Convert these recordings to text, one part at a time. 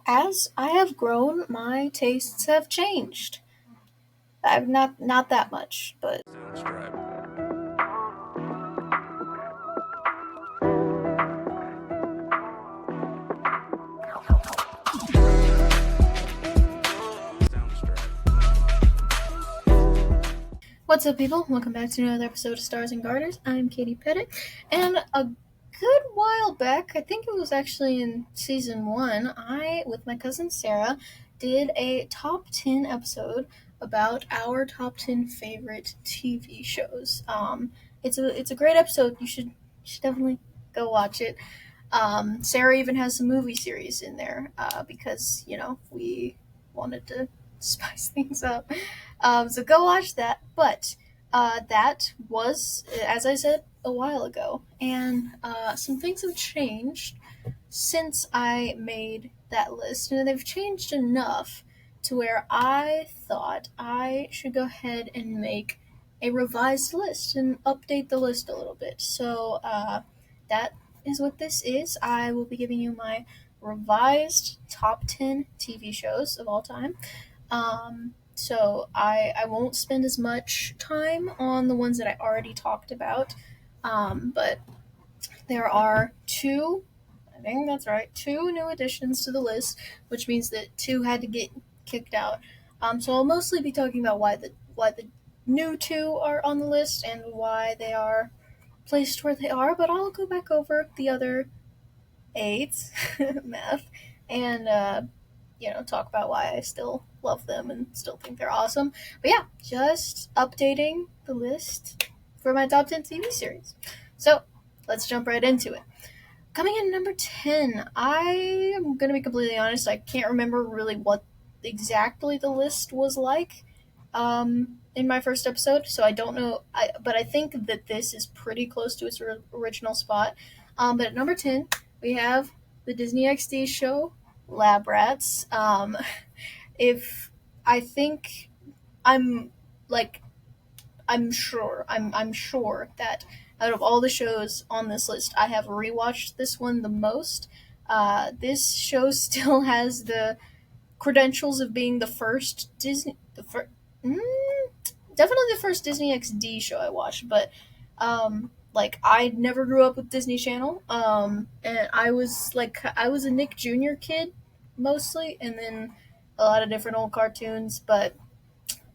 as I have grown, my tastes have changed. I've not that much, but Soundstripe. Soundstripe. what's up, people? Welcome back to another episode of Stars and Garters. I'm Katie Pettit, and a good while back, I think it was actually in season one, I, with my cousin Sarah, did a top 10 episode about our top 10 favorite TV shows. It's a great episode. You should definitely go watch it. Sarah even has some movie series in there because we wanted to spice things up. So go watch that. But that was, as I said a while ago, and some things have changed since I made that list, and they've changed enough to where I thought I should go ahead and make a revised list and update the list a little bit. So that is what this is. I will be giving you my revised top 10 TV shows of all time. So I won't spend as much time on the ones that I already talked about, but there are two, I think that's right, two new additions to the list, which means that two had to get kicked out. So I'll mostly be talking about why the new two are on the list and why they are placed where they are, but I'll go back over the other eight, math, and talk about why I still love them and still think they're awesome. But yeah, just updating the list for my top 10 TV series. So let's jump right into it. Coming in number 10, I am going to be completely honest, I can't remember really what exactly the list was like in my first episode, so I don't know, but I think that this is pretty close to its original spot. But at number 10, we have the Disney XD show, Lab Rats. If I think I'm like I'm sure that out of all the shows on this list, I have rewatched this one the most. This show still has the credentials of being the first Disney, definitely the first Disney XD show I watched. But like I never grew up with Disney Channel, and I was a Nick Jr. kid mostly, and then a lot of different old cartoons, but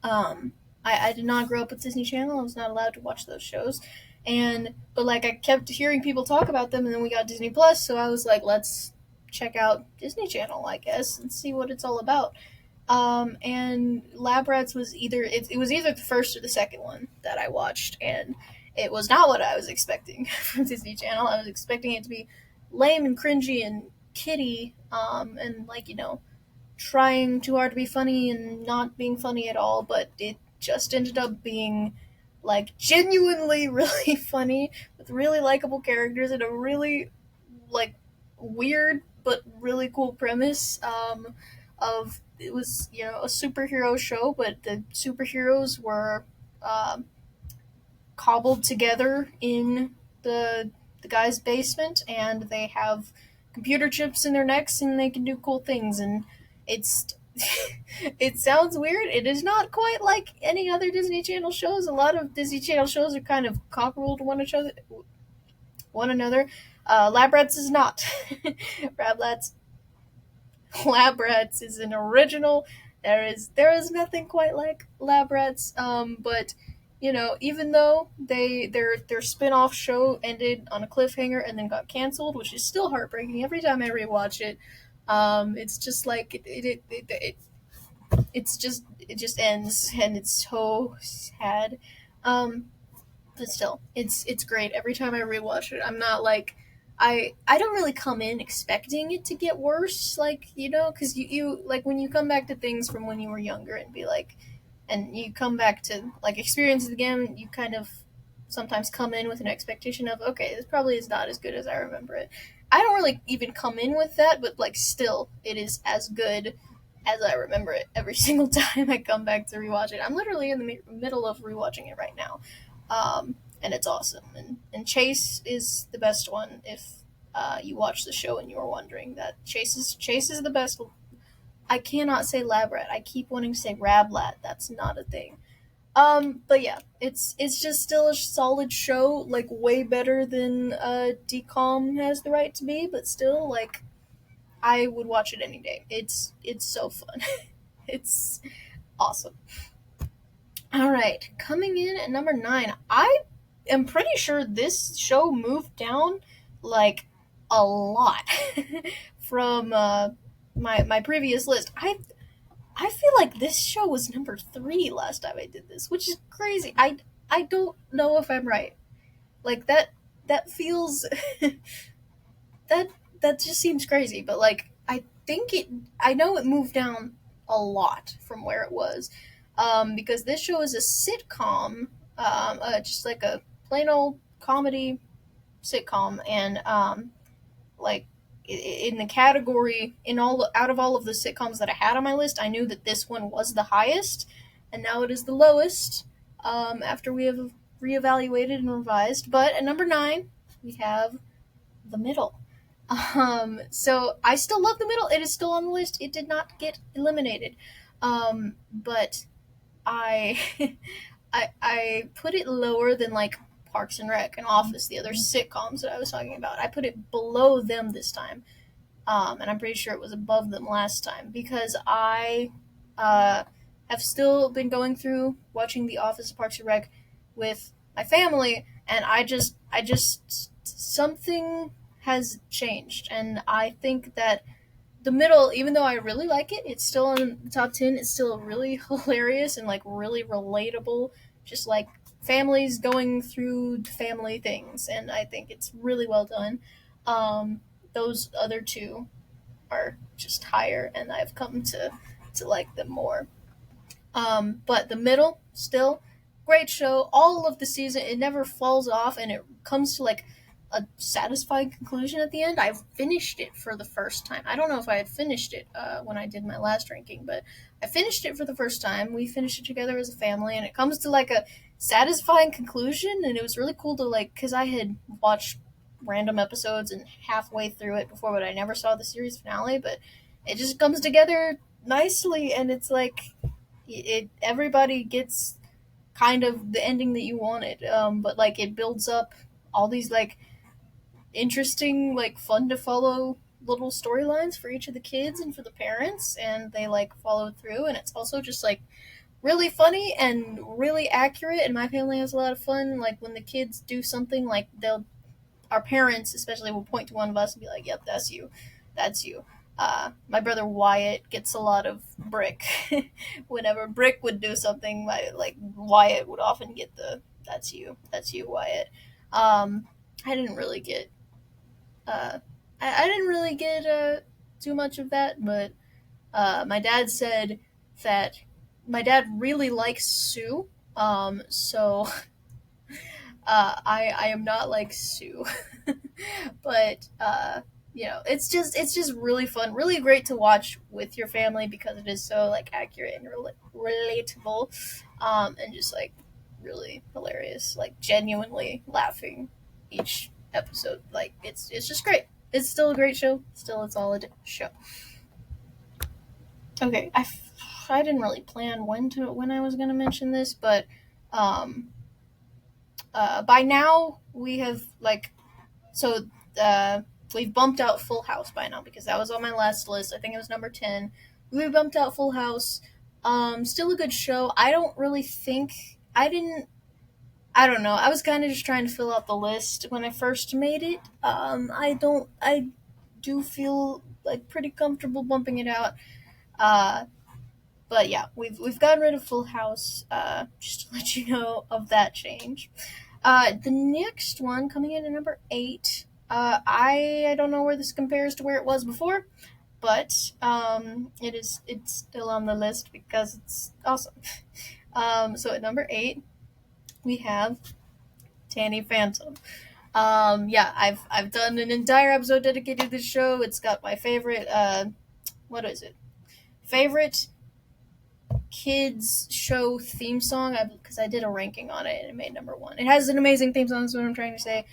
I did not grow up with Disney Channel. I was not allowed to watch those shows. But like I kept hearing people talk about them, and then we got Disney Plus, so I was like, let's check out Disney Channel, I guess, and see what it's all about. And Lab Rats was it was either the first or the second one that I watched, and it was not what I was expecting from Disney Channel. I was expecting it to be lame and cringy and kiddie, and trying too hard to be funny and not being funny at all, but it just ended up being like genuinely really funny with really likable characters and a really like weird but really cool premise of it was a superhero show, but the superheroes were um, cobbled together in the guy's basement, and they have computer chips in their necks, and they can do cool things. And it's it sounds weird. It is not quite like any other Disney Channel shows. A lot of Disney Channel shows are kind of cockerel to one another. Lab Rats is not. Lab Rats Lab Rats is an original. There is nothing quite like Lab Rats. But even though their spin-off show ended on a cliffhanger and then got canceled, which is still heartbreaking every time I rewatch it. It's just like it just ends, and it's so sad. Um, but still, it's great every time I rewatch it. I'm not like I don't really come in expecting it to get worse, like because you like when you come back to things from when you were younger and be like, and you come back to like experience it again, you kind of sometimes come in with an expectation of, okay, this probably is not as good as I remember it. I don't really even come in with that, but like still, it is as good as I remember it every single time I come back to rewatch it. I'm literally in the middle of rewatching it right now, and it's awesome. And Chase is the best one, if you watched the show and you were wondering that Chase is the best. I cannot say lab rat. I keep wanting to say rablat. That's not a thing. But yeah, it's just still a solid show, like way better than Decom has the right to be, but still, like, I would watch it any day. It's so fun. It's awesome. All right, coming in at number 9, I am pretty sure this show moved down like a lot from my previous list. I feel like this show was number 3 last time I did this, which is crazy. I don't know if I'm right. Like that feels that that just seems crazy, but like I know it moved down a lot from where it was. Because this show is a sitcom, just like a plain old comedy sitcom, and like in the category in all out of all of the sitcoms that I had on my list, I knew that this one was the highest, and now it is the lowest. After we have reevaluated and revised, but at number 9 we have The Middle. So I still love The Middle. It is still on the list. It did not get eliminated, but I I put it lower than like Parks and Rec and Office, the other sitcoms that I was talking about. I put it below them this time, and I'm pretty sure it was above them last time because I uh, have still been going through watching The Office, Parks and Rec with my family, and I just something has changed, and I think that The Middle, even though I really like it, it's still in the top 10. It's still really hilarious and like really relatable, just like families going through family things, and I think it's really well done. Those other two are just higher, and I've come to like them more. But The Middle, still great show. All of the season, it never falls off, and it comes to like a satisfying conclusion at the end. I finished it for the first time. I don't know if I had finished it when I did my last ranking, but I finished it for the first time. We finished it together as a family, and it comes to like a satisfying conclusion. And it was really cool to like, because I had watched random episodes and halfway through it before, but I never saw the series finale. But it just comes together nicely, and it's like everybody gets kind of the ending that you wanted, but like it builds up all these like interesting, like fun to follow little storylines for each of the kids and for the parents, and they like follow through, and it's also just like really funny and really accurate, and my family has a lot of fun like when the kids do something, like they'll our parents especially will point to one of us and be like, "Yep, that's you, that's you." My brother Wyatt gets a lot of Brick. Whenever Brick would do something, like Wyatt would often get the that's you, Wyatt." I didn't really get uh, I didn't really get too much of that, but my dad said that my dad really likes Sue. So I am not like Sue, but it's just really fun, really great to watch with your family because it is so like accurate and relatable, and just like really hilarious, like genuinely laughing each episode. Like it's just great. It's still a great show. Still a solid show. Okay, I didn't really plan when I was gonna mention this, but um, by now we have like so uh, we've bumped out Full House by now because that was on my last list. I think it was number 10. We bumped out Full House. Still a good show. I don't really think I didn't. I don't know. I was kind of just trying to fill out the list when I first made it. I don't. I do feel like pretty comfortable bumping it out. Uh, but yeah, we've gotten rid of Full House. Just to let you know of that change. The next one coming in at number 8. I don't know where this compares to where it was before, but it's still on the list because it's awesome. So at number 8 we have Tanny Phantom. Yeah, I've done an entire episode dedicated to this show. It's got my favorite what is it? Favorite kids show theme song, because I did a ranking on it and it made number 1. It has an amazing theme song. That's what I'm trying to say.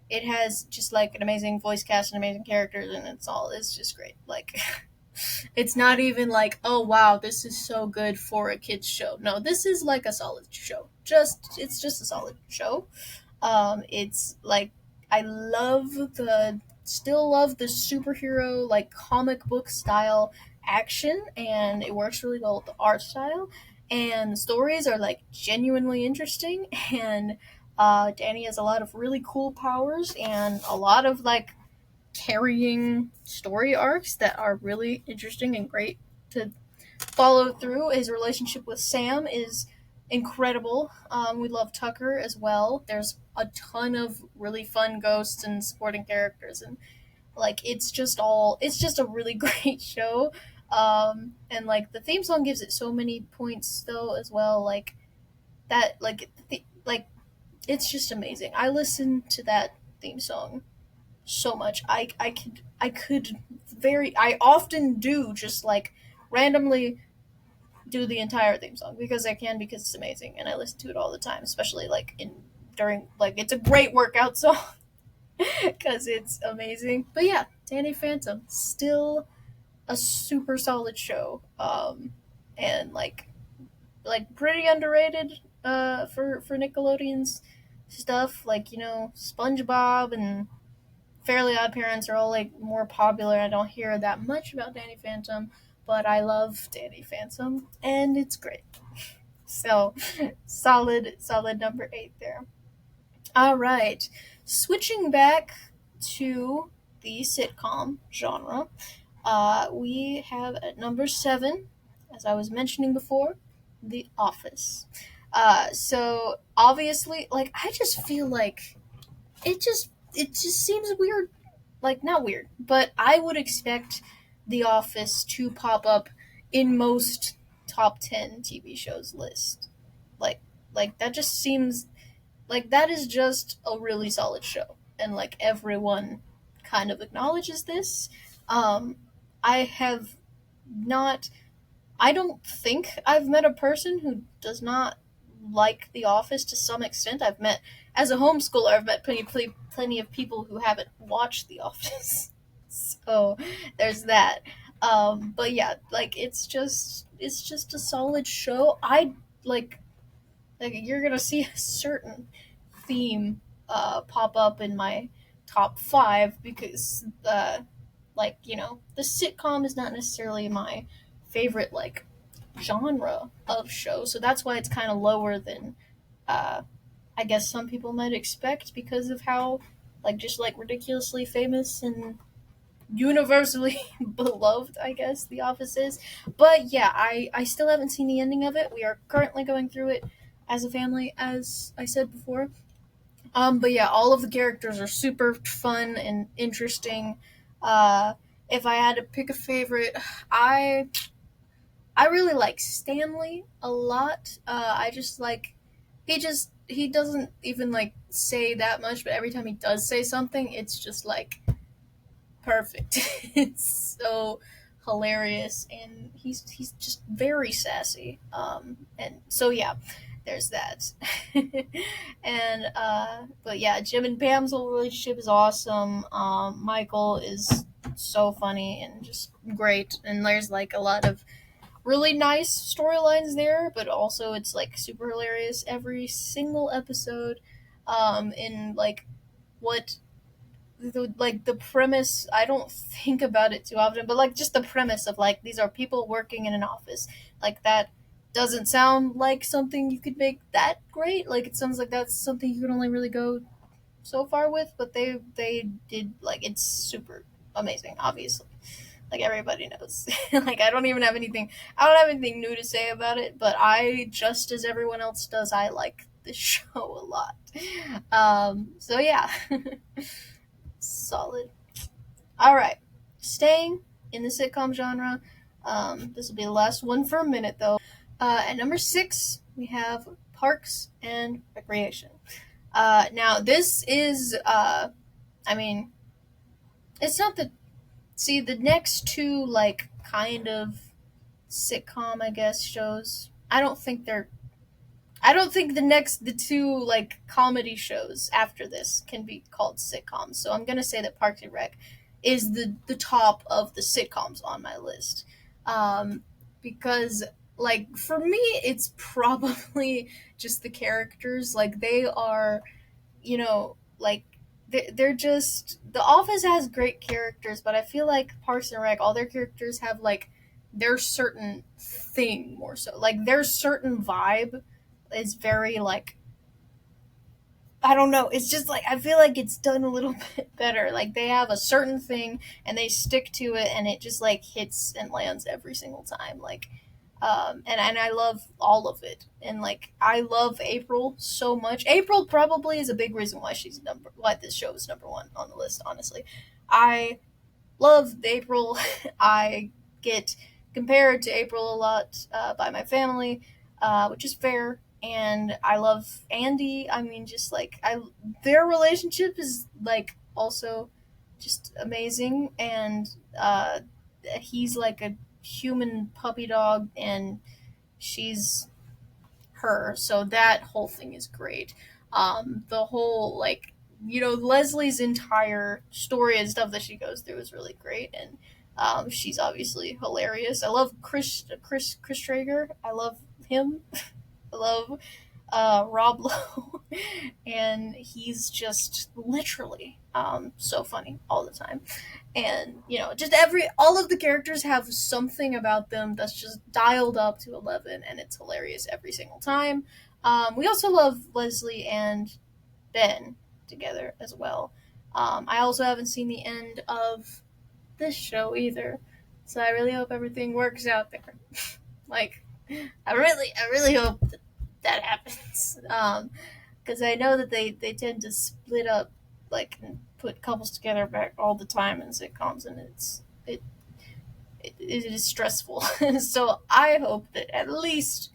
it has just like an amazing voice cast and amazing characters, and it's just great. Like it's not even like, oh wow, this is so good for a kids show. No, this is like a solid show. It's just a solid show. It's like I love the still love the superhero like comic book style action, and it works really well with the art style. And the stories are like genuinely interesting, and Danny has a lot of really cool powers and a lot of like carrying story arcs that are really interesting and great to follow through. His relationship with Sam is incredible. We love Tucker as well. There's a ton of really fun ghosts and supporting characters, and like it's just a really great show. And like the theme song gives it so many points though as well. Like that, like it's just amazing. I listen to that theme song so much. I often do just like randomly do the entire theme song because I can, because it's amazing and I listen to it all the time, especially like in during like it's a great workout song because it's amazing. But yeah, Danny Phantom still a super solid show, and like pretty underrated for Nickelodeon's stuff. Like SpongeBob and Fairly Odd Parents are all like more popular. I don't hear that much about Danny Phantom, but I love Danny Phantom, and it's great. So, solid number 8 there. All right, switching back to the sitcom genre, we have at number 7, as I was mentioning before, The Office. So obviously, like I just feel like it just seems weird, like not weird, but I would expect The Office to pop up in most top 10 TV shows list. Like like that just seems like that is just a really solid show, and like everyone kind of acknowledges this. Um I have not I don't think I've met a person who does not like The Office to some extent. As a homeschooler, I've met plenty of people who haven't watched The Office. So there's that. But yeah, like it's just a solid show. I like you're gonna see a certain theme pop up in my top 5 because the sitcom is not necessarily my favorite like genre of show, so that's why it's kind of lower than uh, I guess some people might expect because of how just like ridiculously famous and universally beloved I guess The Office is. But yeah, I still haven't seen the ending of it. We are currently going through it as a family, as I said before. But yeah, all of the characters are super fun and interesting. Uh, if I had to pick a favorite, I I really like Stanley a lot. I just like he doesn't even like say that much, but every time he does say something, it's just like perfect. It's so hilarious, and he's just very sassy. And so yeah, there's that. And but yeah, Jim and Pam's whole relationship is awesome. Michael is so funny and just great, and there's like a lot of really nice storylines there, but also it's like super hilarious every single episode. In like what the premise, I don't think about it too often, but like just the premise of like these are people working in an office, like that doesn't sound like something you could make that great. Like it sounds like that's something you can only really go so far with, but they did like it's super amazing, obviously. Like everybody knows. Like I don't have anything new to say about it, but I, just as everyone else does, I like this show a lot. So yeah. Solid. All right, staying in the sitcom genre. This will be the last one for a minute, though. At number 6, we have Parks and Recreation. Now, this is, I mean, it's not the. See, the next two, like, kind of sitcom, I guess, shows, I don't think they're. I don't think the two like comedy shows after this can be called sitcoms. So I'm gonna say that Parks and Rec is the top of the sitcoms on my list, because like for me it's probably just the characters. Like they are, like they're just The Office has great characters, but I feel like Parks and Rec, all their characters have like their certain thing more so. Like their certain vibe is very like, I don't know. It's just like I feel like it's done a little bit better. Like they have a certain thing and they stick to it, and it just like hits and lands every single time. Like, and I love all of it. And like I love April so much. April probably is a big reason why this show is number one on the list. Honestly, I love April. I get compared to April a lot by my family, which is fair. And I love Andy. I mean, just like their relationship is like also just amazing. And he's like a human puppy dog, and she's her. So that whole thing is great. The whole like, Leslie's entire story and stuff that she goes through is really great, and she's obviously hilarious. I love Chris Traeger. I love him. I love Rob Lowe, and he's just literally so funny all the time. And just all of the characters have something about them that's just dialed up to 11, and it's hilarious every single time. We also love Leslie and Ben together as well. I also haven't seen the end of this show either, so I really hope everything works out there. Like, I really hope that happens. Because I know that they tend to split up, like, and put couples together back all the time in sitcoms, and it is stressful. So I hope that at least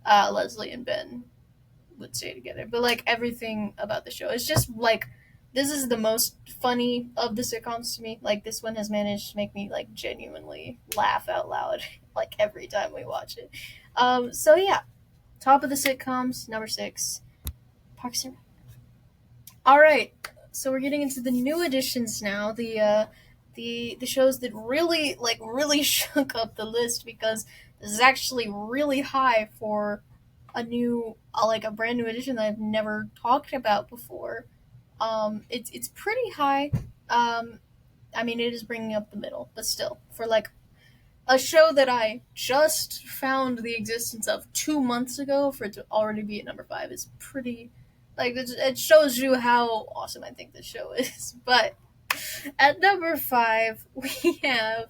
Leslie and Ben would stay together. But like everything about the show, it's just like this is the most funny of the sitcoms to me. Like this one has managed to make me like genuinely laugh out loud like every time we watch it. So yeah, top of the sitcoms, number six, Parks and Rec. All right, so we're getting into the new additions now. The shows that really shook up the list, because this is actually really high for a brand new edition that I've never talked about before. It's pretty high. Um, I mean, it is bringing up the middle, but still, for like a show that I just found the existence of 2 months ago, for it to already be at number five is pretty. Like it shows you how awesome I think this show is. But at number five, we have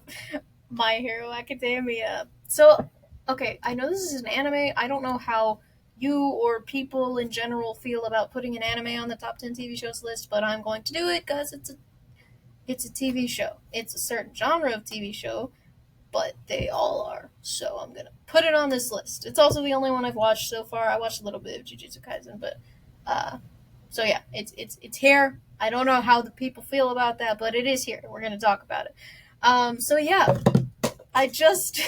My Hero Academia. So, okay, I know this is an anime. I don't know how you or people in general feel about putting an anime on the top 10 TV shows list, but I'm going to do it because it's a TV show. It's a certain genre of TV show, but they all are. So I'm gonna put it on this list. It's also the only one I've watched so far. I watched a little bit of Jujutsu Kaisen, but so yeah, it's here. I don't know how the people feel about that, but it is here. We're gonna talk about it. So yeah, I just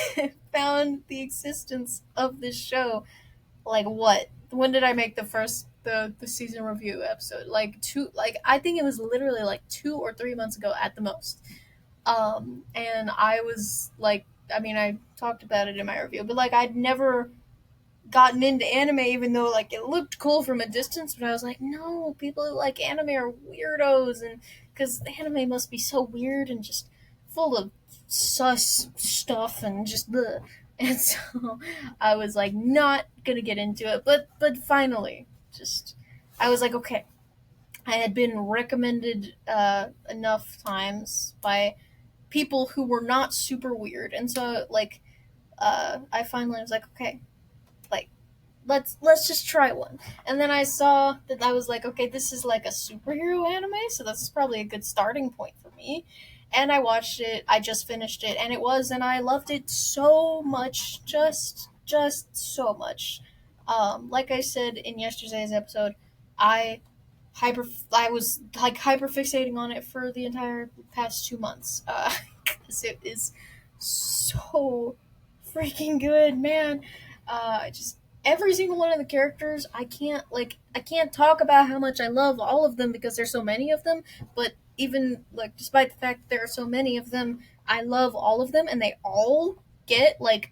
found the existence of this show. Like what? When did I make the season review episode? I think it was literally like 2 or 3 months ago at the most. And I was like, I mean, I talked about it in my review, but like I'd never gotten into anime, even though like it looked cool from a distance. But I was like, no, people who like anime are weirdos, and because anime must be so weird and just full of sus stuff and just bleh. And so I was like, not gonna get into it. But finally, just I was like, okay. I had been recommended enough times by people who were not super weird, and so like I finally was like, okay, like let's just try one. And then I saw that I was like, okay, this is like a superhero anime, so this is probably a good starting point for me. And I watched it. I just finished it, and I loved it so much, just so much. Like I said in yesterday's episode, I I was like hyper fixating on it for the entire past 2 months. 'Cause it is so freaking good, man. I just every single one of the characters, I can't talk about how much I love all of them because there's so many of them, but even like despite the fact that there are so many of them, I love all of them and they all get like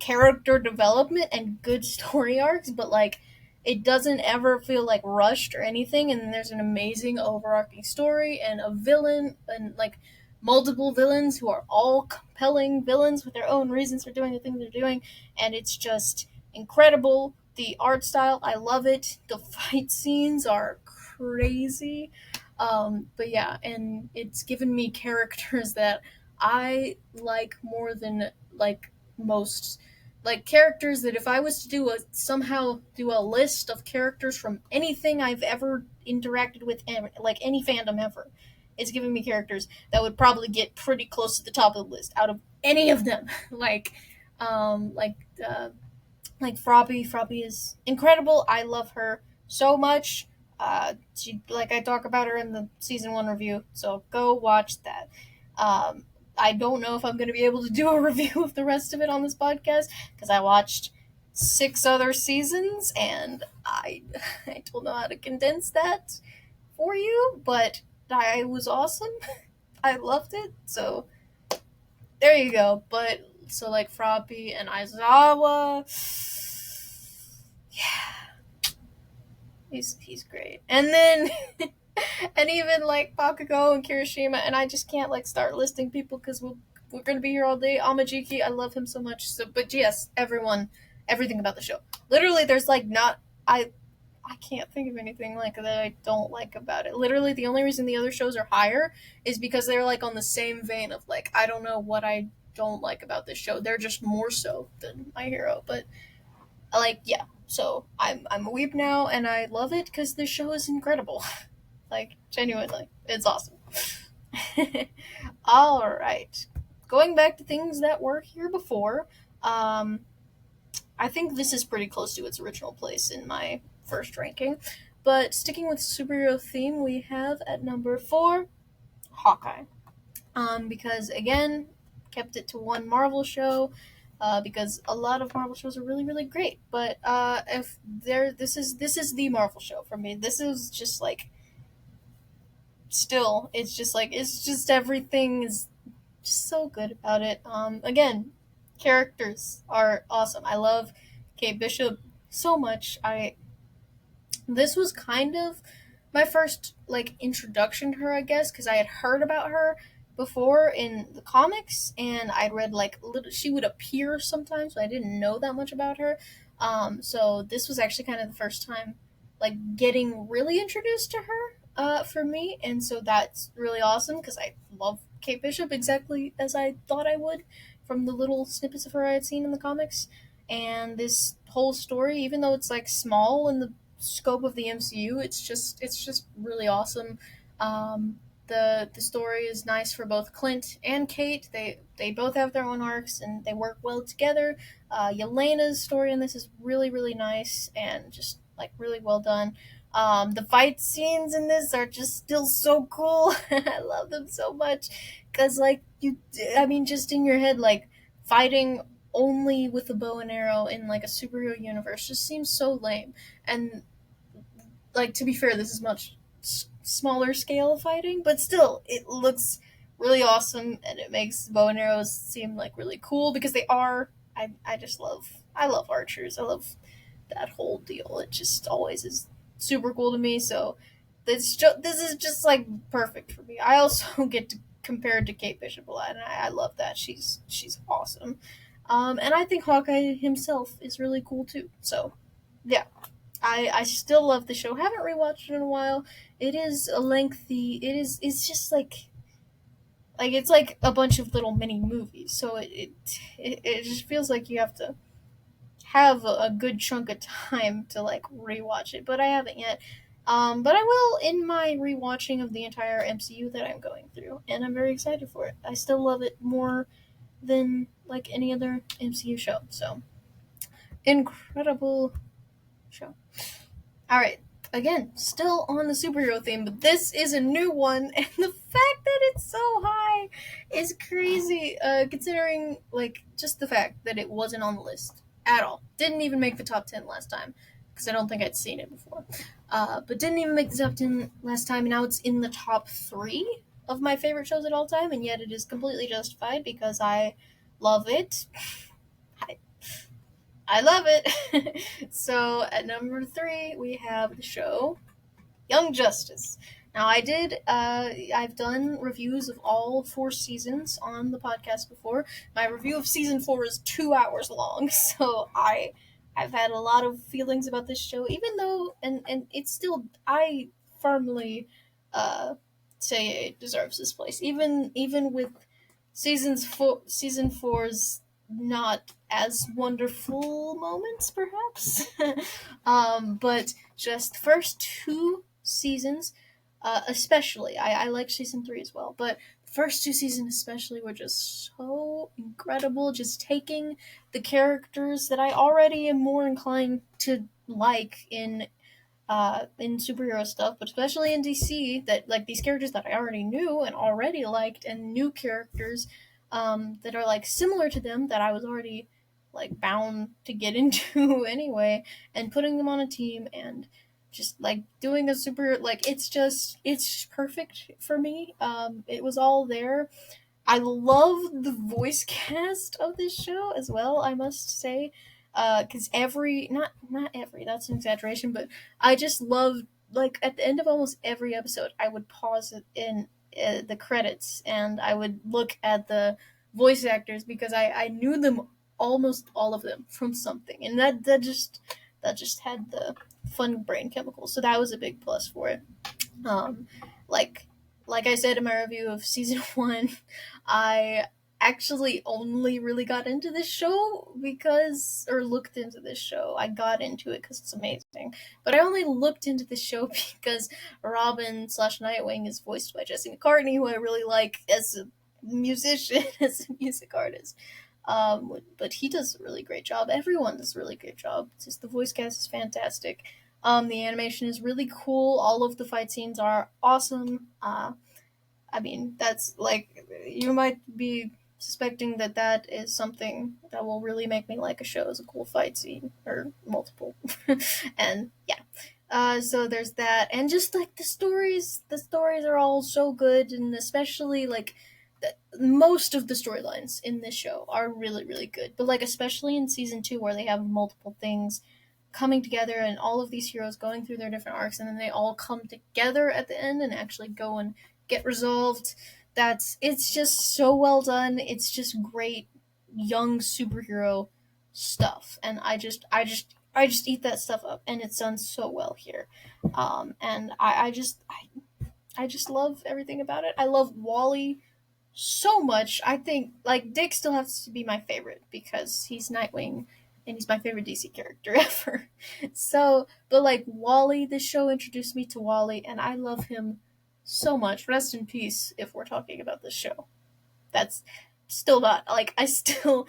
character development and good story arcs, but like it doesn't ever feel like rushed or anything. And there's an amazing overarching story and a villain and like multiple villains who are all compelling villains with their own reasons for doing the things they're doing, and it's just incredible. The art style, I love it. The fight scenes are crazy. But yeah, and it's given me characters that I like more than like most, like characters that if I was to do a somehow do a list of characters from anything I've ever interacted with, like any fandom ever, it's giving me characters that would probably get pretty close to the top of the list out of any of them. Um, like uh, like Froppy. Froppy is incredible. I love her so much. Like I talk about her in the season one review, so go watch that. Um, I don't know if I'm going to be able to do a review of the rest of it on this podcast because I watched 6 other seasons and I don't know how to condense that for you, but I was awesome. I loved it. So there you go. But so like Froppy and Aizawa, yeah, he's great. And then and even like Bakugo and Kirishima, and I just can't like start listing people because we're gonna be here all day. Amajiki, I love him so much. So, but yes, everyone, everything about the show. Literally, there's like not I can't think of anything like that I don't like about it. Literally, the only reason the other shows are higher is because they're like on the same vein of like I don't know what I don't like about this show. They're just more so than My Hero, but like yeah. So I'm a weep now, and I love it because this show is incredible. Like genuinely, it's awesome. All right, going back to things that were here before. Um, I think this is pretty close to its original place in my first ranking. But sticking with superhero theme, we have at number 4 Hawkeye. Because again, kept it to one Marvel show. Because a lot of Marvel shows are really, really great. But if there, this is the Marvel show for me. This is just like still, it's just everything is just so good about it. Again, characters are awesome. I love Kate Bishop so much. I This was kind of my first like introduction to her, I guess, because I had heard about her before in the comics, and I'd read like she would appear sometimes, but I didn't know that much about her. So this was actually kind of the first time like getting really introduced to her for me, and so that's really awesome because I love Kate Bishop exactly as I thought I would from the little snippets of her I had seen in the comics. And this whole story, even though it's like small in the scope of the MCU, it's just really awesome. The story is nice for both Clint and Kate. They both have their own arcs and they work well together. Yelena's story in this is really really nice and just like really well done. The fight scenes in this are just still so cool. I love them so much because like I mean, just in your head, like fighting only with a bow and arrow in like a superhero universe just seems so lame. And like to be fair, this is much smaller scale fighting, but still, it looks really awesome, and it makes bow and arrows seem like really cool because they are. I love archers. I love that whole deal. It just always is super cool to me. So this is just like perfect for me. I also get to compare it to Kate Bishop a lot, and I love that she's awesome. And I think Hawkeye himself is really cool too. So yeah, I still love the show. Haven't rewatched it in a while. It is a lengthy. It's just like it's like a bunch of little mini movies. So it just feels like you have to have a good chunk of time to like rewatch it. But I haven't yet. But I will in my rewatching of the entire MCU that I'm going through, and I'm very excited for it. I still love it more than like any other MCU show. So incredible show. All right. Again, still on the superhero theme, but this is a new one, and the fact that it's so high is crazy. Considering like just the fact that it wasn't on the list. at all. Didn't even make the top 10 last time because I don't think I'd seen it before. But didn't even make the top 10 last time, and now it's in the top 3 of my favorite shows at all time, and yet it is completely justified because I love it. I, I love it. So at number 3, we have the show Young Justice. Now, I've done reviews of all 4 seasons on the podcast before. My review of season 4 is 2 hours long, so I've had a lot of feelings about this show, even though, and it's still, I firmly, uh, say it deserves this place, even with season four's not as wonderful moments, perhaps. But just the first 2 seasons, especially, I like season 3 as well, but the first 2 seasons especially were just so incredible. Just taking the characters that I already am more inclined to like in superhero stuff, but especially in DC, that like these characters that I already knew and already liked, and new characters that are like similar to them that I was already like bound to get into anyway, and putting them on a team and just like doing a super like it's perfect for me. It was all there. I love the voice cast of this show as well, I must say, because every not every, that's an exaggeration, but I just loved, like, at the end of almost every episode I would pause it in the credits and I would look at the voice actors because I knew them, almost all of them, from something, and that just had the fun brain chemicals, so that was a big plus for it. um, like like I said in my review of season 1, I actually only really got into this show because, or looked into this show. I got into it because it's amazing, but I only looked into this show because Robin slash Nightwing is voiced by Jesse McCartney, who I really like as a musician, as a music artist. But he does a really great job. Everyone does a really great job. It's just the voice cast is fantastic. The animation is really cool. All of the fight scenes are awesome. I mean, that's like, you might be suspecting that that is something that will really make me like a show, is a cool fight scene or multiple, and yeah. So there's that, and just like the stories are all so good, and especially like most of the storylines in this show are really really good, but like especially in season 2 where they have multiple things coming together and all of these heroes going through their different arcs and then they all come together at the end and actually go and get resolved. It's just so well done. It's just great young superhero stuff, and I just eat that stuff up, and it's done so well here. And I just love everything about it. I love Wally so much. I think like Dick still has to be my favorite because he's Nightwing and he's my favorite DC character ever. So, but like Wally, this show introduced me to Wally and I love him so much. Rest in peace if we're talking about this show. That's still not like I started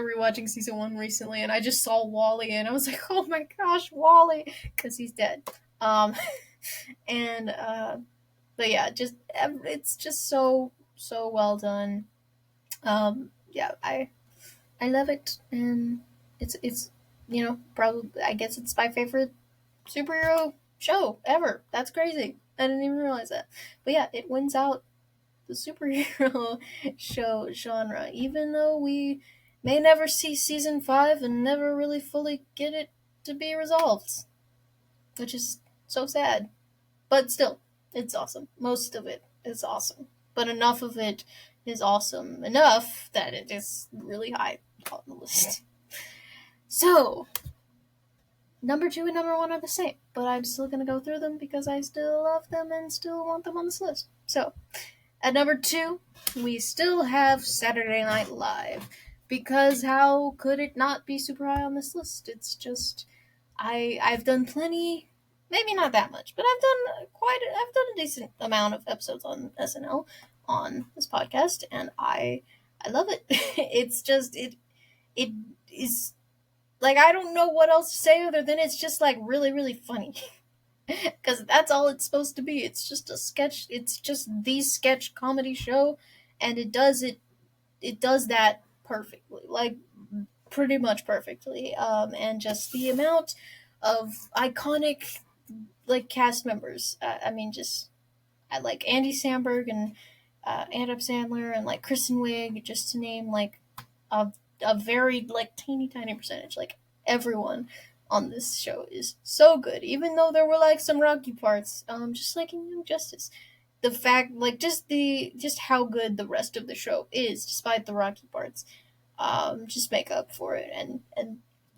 rewatching season 1 recently and I just saw Wally and I was like, "Oh my gosh, Wally," cuz he's dead. Um and but yeah, just it's just so well done. Yeah, I love it, and it's probably, I guess it's my favorite superhero show ever. That's crazy. I didn't even realize that. But yeah, it wins out the superhero show genre, even though we may never see season 5 and never really fully get it to be resolved, which is so sad. But still, it's awesome. Most of it is awesome. But enough of it is awesome enough that it is really high on the list. So, number 2 and number 1 are the same, but I'm still gonna go through them because I still love them and still want them on this list. So, at number 2, we still have Saturday Night Live. Because how could it not be super high on this list? It's just, I've done plenty, maybe not that much, but I've done a decent amount of episodes on SNL on this podcast, and I love it. It's just it is like, I don't know what else to say other than it's just like really really funny. Because that's all it's supposed to be. It's just a sketch. It's just the sketch comedy show, and it does that perfectly. Like, pretty much perfectly. And just the amount of iconic like cast members. I mean, just I like Andy Samberg and Adam Sandler and like Kristen Wiig, just to name like a very like teeny tiny percentage. Like everyone on this show is so good, even though there were like some rocky parts. Just like in Young Justice, the fact like just how good the rest of the show is, despite the rocky parts, just make up for it. And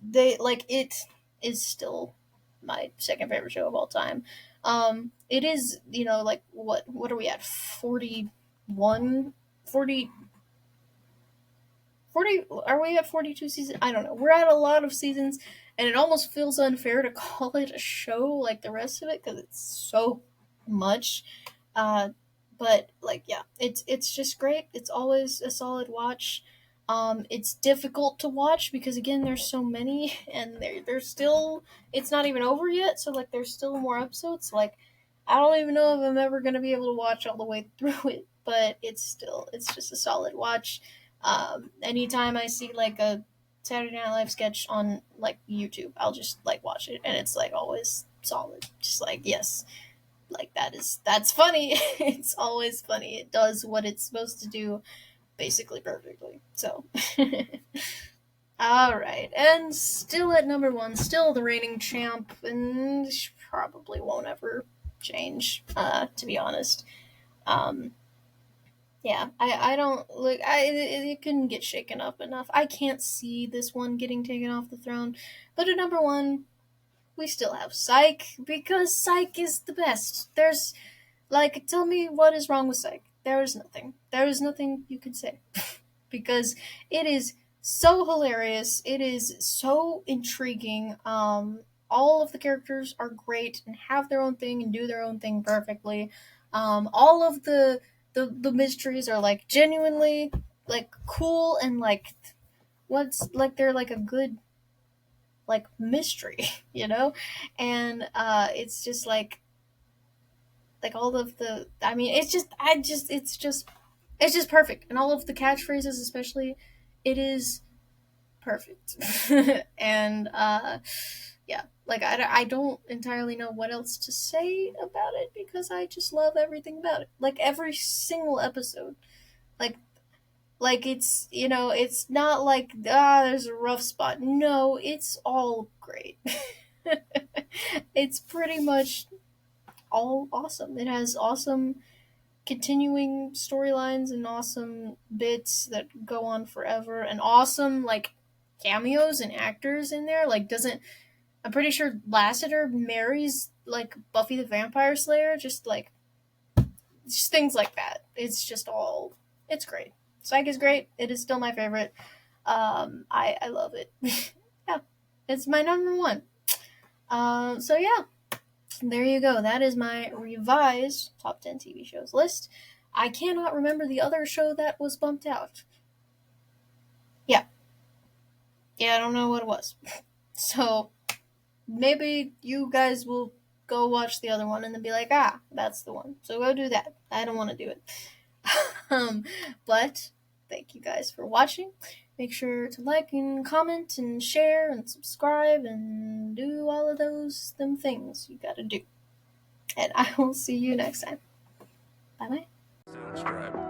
they like it is still my second favorite show of all time. It is, like what are we at, 41, 40, 40? Are we at 42 seasons? I don't know. We're at a lot of seasons, and it almost feels unfair to call it a show like the rest of it because it's so much. uh but like, yeah, it's just great. It's always a solid watch. It's difficult to watch because again there's so many, and there's still, it's not even over yet, so like there's still more episodes. Like I don't even know if I'm ever going to be able to watch all the way through it, but it's just a solid watch. Anytime I see like a Saturday Night Live sketch on like YouTube, I'll just like watch it, and it's like always solid. Just like, yes, like that's funny. It's always funny. It does what it's supposed to do basically perfectly. So, all right, and still at number one, still the reigning champ, and probably won't ever change. To be honest. Um, Yeah, I don't like it couldn't get shaken up enough. I can't see this one getting taken off the throne. But at number one, we still have Psych because Psych is the best. There's like, tell me what is wrong with Psych. There is nothing. There is nothing you can say because it is so hilarious. It is so intriguing. All of the characters are great and have their own thing and do their own thing perfectly. All of the mysteries are like genuinely like cool and like what's like they're like a good like mystery, you know, and it's just like all of the. I mean, it's just perfect, and all of the catchphrases, especially, it is perfect. And yeah, like I don't entirely know what else to say about it because I just love everything about it. Like every single episode, like it's, it's not like there's a rough spot. No, it's all great. It's pretty much all awesome. It has awesome continuing storylines and awesome bits that go on forever and awesome like cameos and actors in there. Like doesn't I'm pretty sure Lassiter marries like Buffy the Vampire Slayer, just things like that. It's just all it's great. Psych is great. It is still my favorite. I love it. Yeah. It's my number one. So yeah, there you go. That is my revised top 10 TV shows list. I cannot remember the other show that was bumped out. Yeah. Yeah, I don't know what it was. So maybe you guys will go watch the other one and then be like, that's the one. So go do that. I don't want to do it. um, but thank you guys for watching. Make sure to like and comment and share and subscribe and do all of them things you gotta do. And I will see you next time. Bye bye. Subscribe.